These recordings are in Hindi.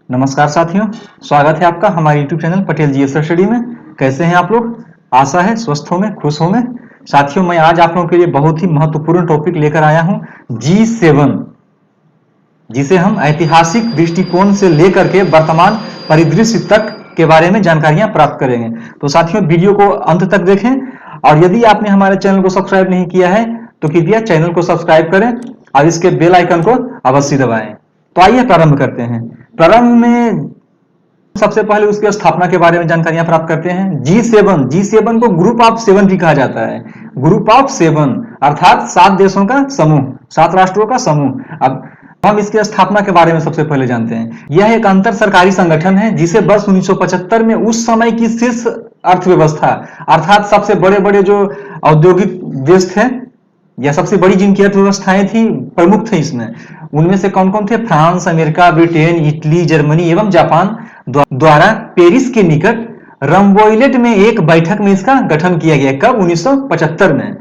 नमस्कार साथियों, स्वागत है आपका हमारे YouTube channel Patel G S study में। कैसे हैं आप लोग? आशा है स्वस्थ होंगे, खुश होंगे। साथियों, मैं आज आप लोगों के लिए बहुत ही महत्वपूर्ण टॉपिक लेकर आया हूं, G7, जिसे हम ऐतिहासिक दृष्टिकोण से लेकर के वर्तमान परिदृश्य तक के बारे में जानकारियां प्राप्त करेंगे। तो साथियों, वीडियो को अंत तक देखें और यदि आपने हमारे चैनल को सब्सक्राइब नहीं किया है तो कृपया चैनल को सब्सक्राइब करें और इसके बेल आइकन को अवश्य दबाएं। तो आइए प्रारंभ करते हैं। प्रारंभ में सबसे पहले उसकी स्थापना के बारे में जानकारियां प्राप्त करते हैं। G7 को ग्रुप ऑफ 7 भी कहा जाता है। ग्रुप ऑफ 7 अर्थात 7 देशों का समूह, 7 राष्ट्रों का समूह। अब हम इसकी स्थापना के बारे में सबसे पहले जानते हैं। यह एक अंतर सरकारी संगठन है जिसे वर्ष 1975 में उस समय की शीर्ष अर्थव्यवस्था अर्थात सबसे बड़े बड़े जो औद्योगिक देश थे या सबसे बड़ी जिनकी अर्थव्यवस्थाएं थी, प्रमुख थे इसमें, उनमें से कौन कौन थे? France, America, Britain, Italy, Germany एवं जापान द्वारा पेरिस के निकट रम्बोइलेट में एक बैठक में इसका गठन किया गया। कब? 1975 में।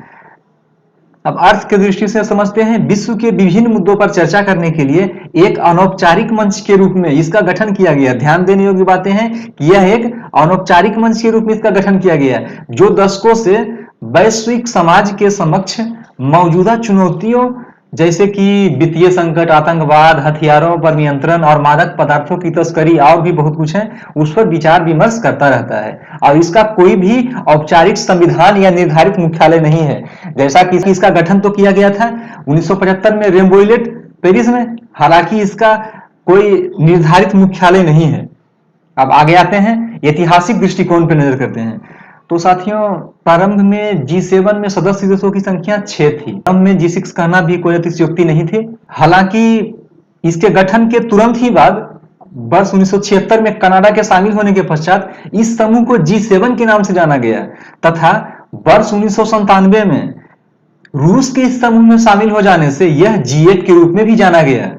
अब अर्थ की दृष्टि से समझते हैं। विश्व के विभिन्न मुद्दों पर चर्चा करने के लिए एक अनौपचारिक मंच के रूप में इसका गठन किया गया। ध्यान देने योग्य बातें हैं कि यह एक अनौपचारिक मंच के रूप में इसका गठन किया गया, जो दशकों से वैश्विक समाज के समक्ष मौजूदा चुनौतियों जैसे कि वित्तीय संकट, आतंकवाद, हथियारों पर नियंत्रण और मादक पदार्थों की तस्करी और भी बहुत कुछ है, उस पर विचार विमर्श करता रहता है। और इसका कोई भी औपचारिक संविधान या निर्धारित मुख्यालय नहीं है। जैसा कि इसका गठन तो किया गया था 1975 में रम्बोइलेट पेरिस में, हालांकि इसका कोई निर्धारित मुख्यालय नहीं है। अब आगे आते हैं, ऐतिहासिक दृष्टिकोण पर नजर करते हैं। तो साथियों, प्रारंभ में G7 में सदस्य देशों की संख्या 6 थी। प्रारंभ में G6 कहना भी कोई अतिशयोक्ति नहीं थी। हालांकि इसके गठन के तुरंत ही बाद वर्ष 1976 में कनाडा के शामिल होने के पश्चात इस समूह को G7 के नाम से जाना गया तथा वर्ष 1997 में रूस के इस समूह में शामिल हो जाने से यह G8 के रूप में भी जाना गया।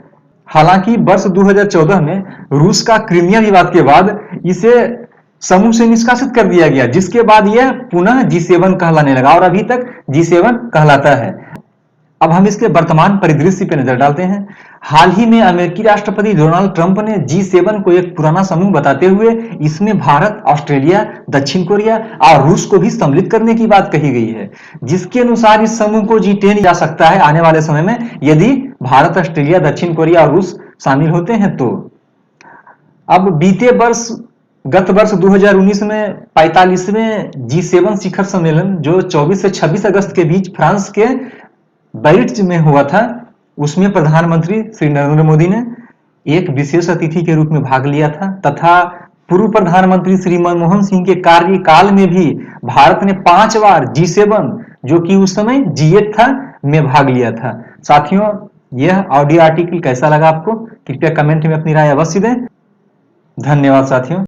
हालांकि वर्ष 2014 में रूस का क्रीमिया विवाद के बाद इसे समूह से निष्कासित कर दिया गया, जिसके बाद यह पुनः G7 कहलाने लगा और अभी तक G7 कहलाता है। अब हम इसके वर्तमान परिदृश्य पर नजर डालते हैं। हाल ही में अमेरिकी राष्ट्रपति डोनाल्ड ट्रंप ने G7 को एक पुराना समूह बताते हुए इसमें भारत, ऑस्ट्रेलिया, दक्षिण कोरिया और रूस को भी सम्मिलित करने की बात कही गई है, जिसके अनुसार इस समूह को G10 जा सकता है आने वाले समय में, यदि भारत, ऑस्ट्रेलिया, दक्षिण कोरिया और रूस शामिल होते हैं तो। अब गत वर्ष 2019 में 45वें G7 शिखर सम्मेलन जो 24 से 26 अगस्त के बीच फ्रांस के बैरिट्ज में हुआ था, उसमें प्रधानमंत्री श्री नरेंद्र मोदी ने एक विशेष अतिथि के रूप में भाग लिया था तथा पूर्व प्रधानमंत्री श्री मनमोहन सिंह के कार्यकाल में भी भारत ने 5 बार G7, जो कि उस समय G8 था, में भाग लिया था। साथियों, यह ऑडियो आर्टिकल कैसा लगा आपको? कृपया कमेंट में अपनी राय अवश्य दें। धन्यवाद साथियों।